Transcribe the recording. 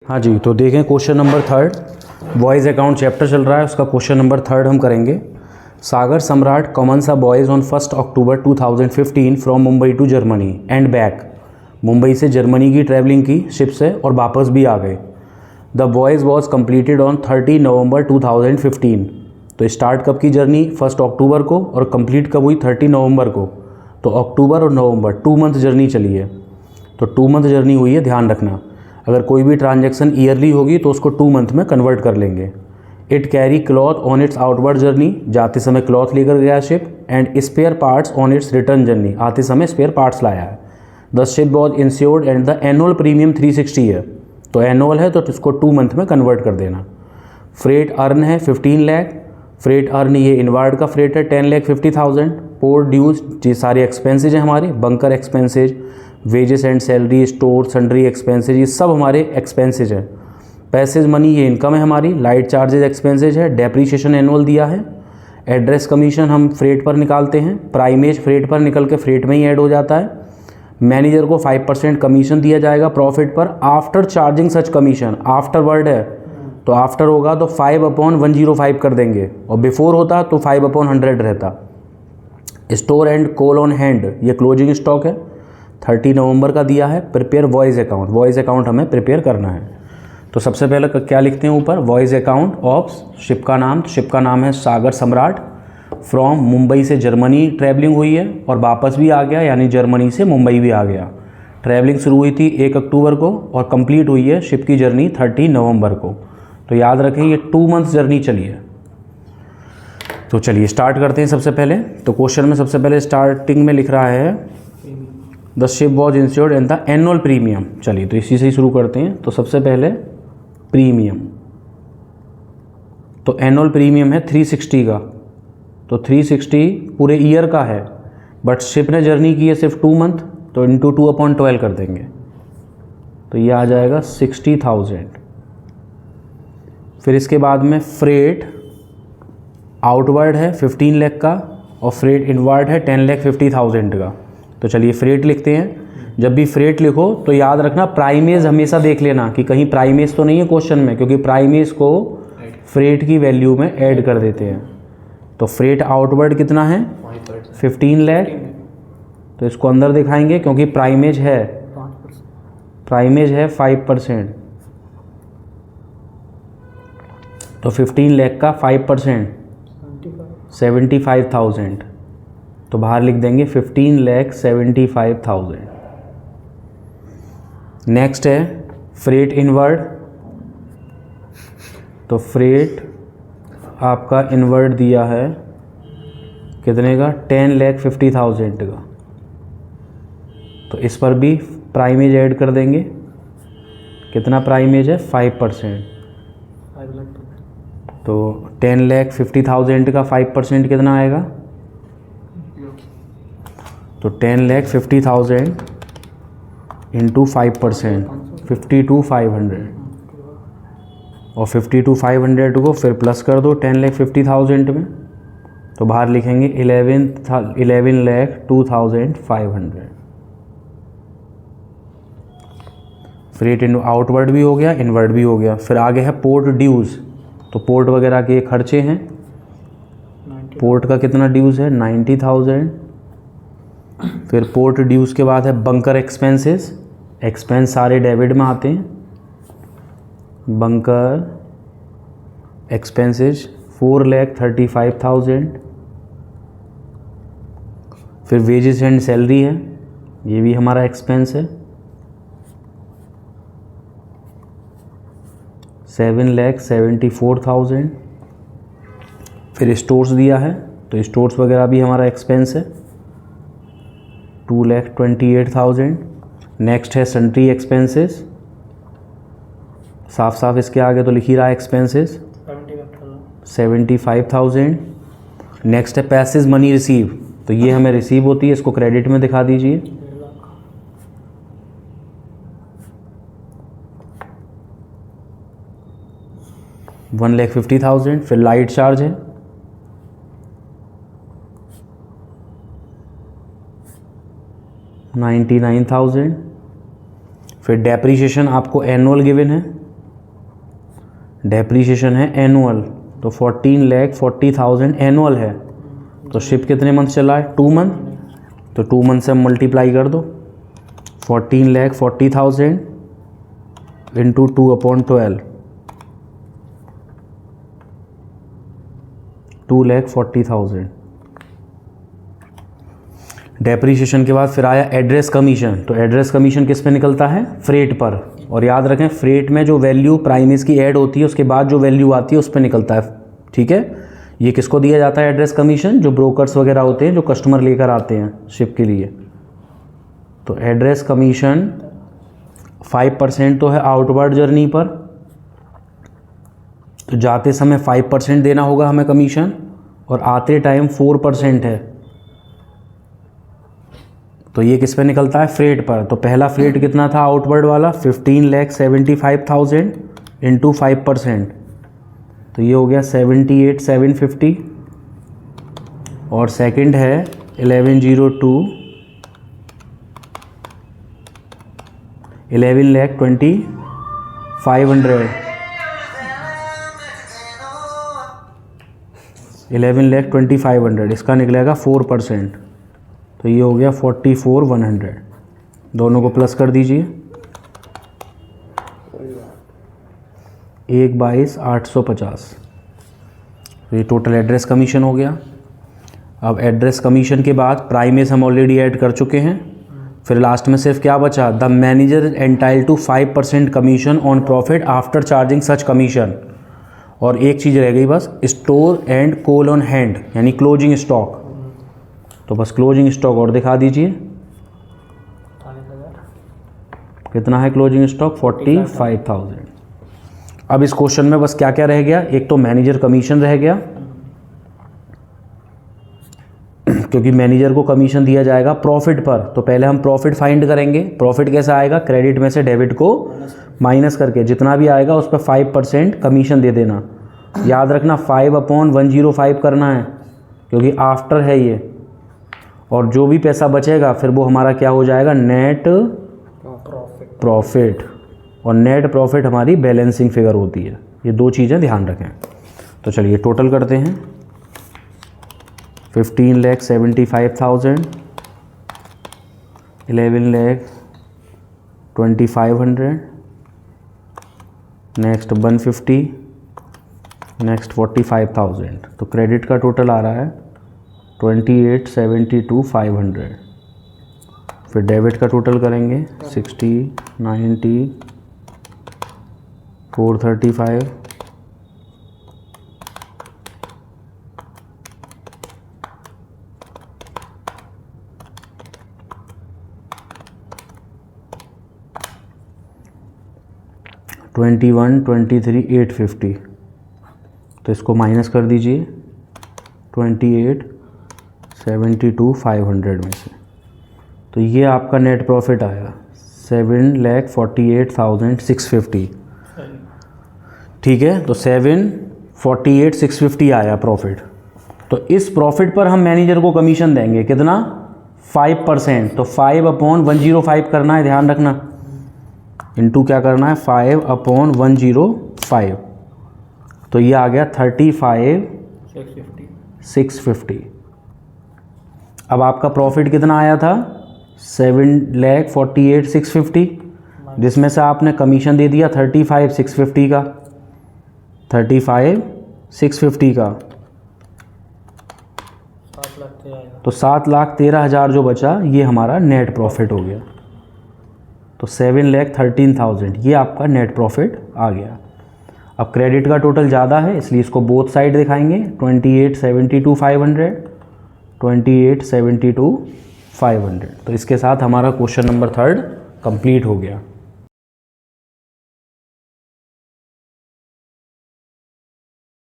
हाँ जी, तो देखें question number 3 boys account chapter चल रहा है, उसका क्वेश्चन नंबर 3 हम करेंगे। Sagar Samrat commences a voyage on 1 October 2015 from Mumbai to Germany and back. Mumbai से जर्मनी की ट्रैवलिंग की शिप से और वापस भी आ गए। The boys was completed on 30 नवंबर 2015। तो स्टार्ट कब की जर्नी 1 अक्टूबर को और कंप्लीट कब हुई 30 नवंबर को। तो अक्टूबर और नवंबर 2 मंथ जर्नी चली है। तो 2 मंथ जर्नी हुई है, ध्यान रखना। अगर कोई भी ट्रांजैक्शन ईयरली होगी तो उसको 2 मंथ में कन्वर्ट कर लेंगे। It carry cloth on its outward journey, जाते समय क्लॉथ लेकर गया ship, and spare parts on its return journey, आते समय स्पेयर पार्ट्स लाया है। The ship was insured and the annual premium 360 है। तो एनुअल है तो इसको 2 मंथ में कन्वर्ट कर देना। फ्रेट अर्न है 15 लाख। फ्रेट अर्न ये इनवार्ड का फ्रेट है 10,50,000। पोर्ट ड्यूज ये सारे एक्सपेंसेज हैं हमारे, bunker expenses, wages and salary, store sundry expenses, ये सब हमारे एक्सपेंसेज हैं। पैसेज मनी ये इनकम है हमारी। लाइट चार्जेज एक्सपेंसेज है। डेप्रीशिएशन एनुअल दिया है। एड्रेस कमीशन हम फ्रेट पर निकालते हैं। प्राइमेज फ्रेट पर निकल के फ्रेट में ही ऐड हो जाता है। मैनेजर को 5% कमीशन दिया जाएगा प्रॉफिट पर after charging such commission. After word है तो आफ्टर होगा तो 5/105 कर देंगे, और बिफोर होता तो 5/100 रहता। Store and coal on hand ये क्लोजिंग स्टॉक है। 30 नवंबर का दिया है। Prepare voice account, voice account हमें प्रिपेयर करना है। तो सबसे पहले क्या लिखते हैं ऊपर, वॉइस अकाउंट ऑफ शिप का नाम। तो शिप का नाम है सागर सम्राट। फ्रॉम मुंबई से जर्मनी ट्रैवलिंग हुई है और वापस भी आ गया, यानी जर्मनी से मुंबई भी आ गया। ट्रैवलिंग शुरू हुई थी 1 अक्टूबर को और कंप्लीट हुई है शिप की जर्नी 30 नवंबर को। तो याद रखें ये 2 मंथ जर्नी चली है। तो चलिए स्टार्ट करते हैं सबसे पहले। तो क्वेश्चन में सबसे पहले स्टार्टिंग में लिख रहा है the ship was insured and the annual premium. चलिए तो इसी से ही शुरू करते हैं। तो सबसे पहले प्रीमियम, तो एनुअल प्रीमियम है 360 का। तो 360 पूरे ईयर का है, बट शिप ने जर्नी की है सिर्फ 2 मंथ, तो इंटू 2/12 कर देंगे। तो ये आ जाएगा 60,000। फिर इसके बाद में फ्रेट आउटवर्ड है 15 लाख का और फ्रेट इनवर्ड है 10,50,000 का। तो चलिए फ्रेट लिखते हैं। जब भी फ्रेट लिखो तो याद रखना प्राइमेज हमेशा देख लेना कि कहीं प्राइमेज तो नहीं है क्वेश्चन में, क्योंकि प्राइमेज को फ्रेट की वैल्यू में ऐड कर देते हैं। तो फ्रेट आउटवर्ड कितना है 15 लाख, तो इसको अंदर दिखाएंगे क्योंकि प्राइमेज है 5%। तो 15 लाख का 5% 75,000, तो बाहर लिख देंगे 15,75,000। नेक्स्ट है फ्रेट इनवर्ड। तो फ्रेट आपका इनवर्ड दिया है कितने का 10,50,000 का। तो इस पर भी प्राइमेज ऐड कर देंगे। कितना प्राइमेज है 5%। तो 10,50,000 का 5% कितना आएगा, तो 10,50,000 इंटू 5% 52,500, और 52,500 को फिर प्लस कर दो 10,50,000 में, तो बाहर लिखेंगे 11,02,500। फ्रेट इन आउटवर्ड भी हो गया, इनवर्ड भी हो गया। फिर आगे है पोर्ट ड्यूज़। तो पोर्ट वगैरह के खर्चे हैं। पोर्ट का कितना ड्यूज़ है 90,000। फिर पोर्ट ड्यूज़ के बाद है बंकर एक्सपेंसेस। एक्सपेंस सारे डेबिट में आते हैं। Bunker expenses 4,35,000। फिर वेजेस एंड सैलरी है, ये भी हमारा एक्सपेंस है 7,74,000। फिर स्टोर्स दिया है, तो स्टोर्स वगैरह भी हमारा एक्सपेंस है 2,28,000। नेक्स्ट है सन्ट्री एक्सपेंसेस। साफ साफ इसके आगे तो लिख ही रहा है एक्सपेंसेस 75,000। नेक्स्ट है पैसेज मनी रिसीव। तो ये हमें रिसीव होती है, इसको क्रेडिट में दिखा दीजिए। $1,50,000। फिर लाइट चार्ज है 99,000। फिर डेप्रीशिएशन आपको एनुअल गिवन है डेप्रीशिएशन है एनुअल, तो 14,40,000 एनुअल है। तो शिप कितने मंथ चला है? 2 मंथ, तो 2 मंथ से मल्टीप्लाई कर दो। 14,40,000 इंटू 2/12, 2,40,000। डेप्रीशिएशन के बाद फिर आया एड्रेस कमीशन। तो एड्रेस कमीशन किस पे निकलता है? फ्रेट पर। और याद रखें फ्रेट में जो वैल्यू प्राइमेज की ऐड होती है उसके बाद जो वैल्यू आती है उस पर निकलता है, ठीक है। ये किसको दिया जाता है एड्रेस कमीशन? जो ब्रोकर्स वगैरह होते हैं, जो कस्टमर लेकर आते हैं शिप के लिए। तो एड्रेस कमीशन 5% तो है आउटवर्ड जर्नी पर, तो जाते समय 5% देना होगा हमें कमीशन, और आते टाइम 4% है। तो ये किस पे निकलता है? फ्रेट पर। तो पहला फ्रेट कितना था आउटवर्ड वाला? 15,75,000 इंटू 5%, तो ये हो गया 78,750। और सेकंड है 11,20,500, 11,20,500, इसका निकलेगा 4%, तो ये हो गया 44,100। दोनों को प्लस कर दीजिए, 1,22,850। तो ये टोटल एड्रेस कमीशन हो गया। अब एड्रेस कमीशन के बाद प्राइमेज हम ऑलरेडी ऐड कर चुके हैं। फिर लास्ट में सिर्फ क्या बचा? The manager entitled to 5% commission on profit after charging such commission. और एक चीज़ रह गई बस, store and coal on hand, यानी क्लोजिंग स्टॉक। तो बस क्लोजिंग स्टॉक और दिखा दीजिए, कितना है क्लोजिंग स्टॉक? 45,000। अब इस क्वेश्चन में बस क्या क्या रह गया? एक तो मैनेजर कमीशन रह गया, क्योंकि मैनेजर को कमीशन दिया जाएगा प्रॉफिट पर। तो पहले हम प्रॉफिट फाइंड करेंगे। प्रॉफिट कैसा आएगा? क्रेडिट में से डेबिट को माइनस करके जितना भी आएगा उस पर 5% कमीशन दे देना। याद रखना 5/105 करना है, क्योंकि आफ्टर है ये। और जो भी पैसा बचेगा फिर वो हमारा क्या हो जाएगा? Net profit. और नेट प्रॉफिट हमारी बैलेंसिंग फिगर होती है। ये दो चीज़ें ध्यान रखें। तो चलिए टोटल करते हैं। 15,75,000, 11,20,500, नेक्स्ट 150, नेक्स्ट 45,000। तो क्रेडिट का टोटल आ रहा है 28,72,500। फिर डेबिट का टोटल करेंगे 60, 90, 435, 21, 23, 850। तो इसको माइनस कर दीजिए 28,72,500 में से। तो ये आपका नेट प्रॉफिट आया 7,48,650। ठीक है, तो 7,48,650 आया प्रॉफिट। तो इस प्रॉफिट पर हम मैनेजर को कमीशन देंगे कितना? 5%। तो 5/105 करना है, ध्यान रखना। इनटू क्या करना है? 5/105। तो ये आ गया 35,650। अब आपका प्रॉफिट कितना आया था? 7,48,650, जिसमें से आपने कमीशन दे दिया 35,650 का, 35,650 का। तो 7,13,000 जो बचा ये हमारा नेट प्रॉफिट हो गया। तो 7,13,000 ये आपका नेट प्रॉफिट आ गया। अब क्रेडिट का टोटल ज़्यादा है इसलिए इसको बोथ साइड दिखाएंगे। 28,72,500, 28,72,500। तो इसके साथ हमारा क्वेश्चन नंबर 3 कंप्लीट हो गया।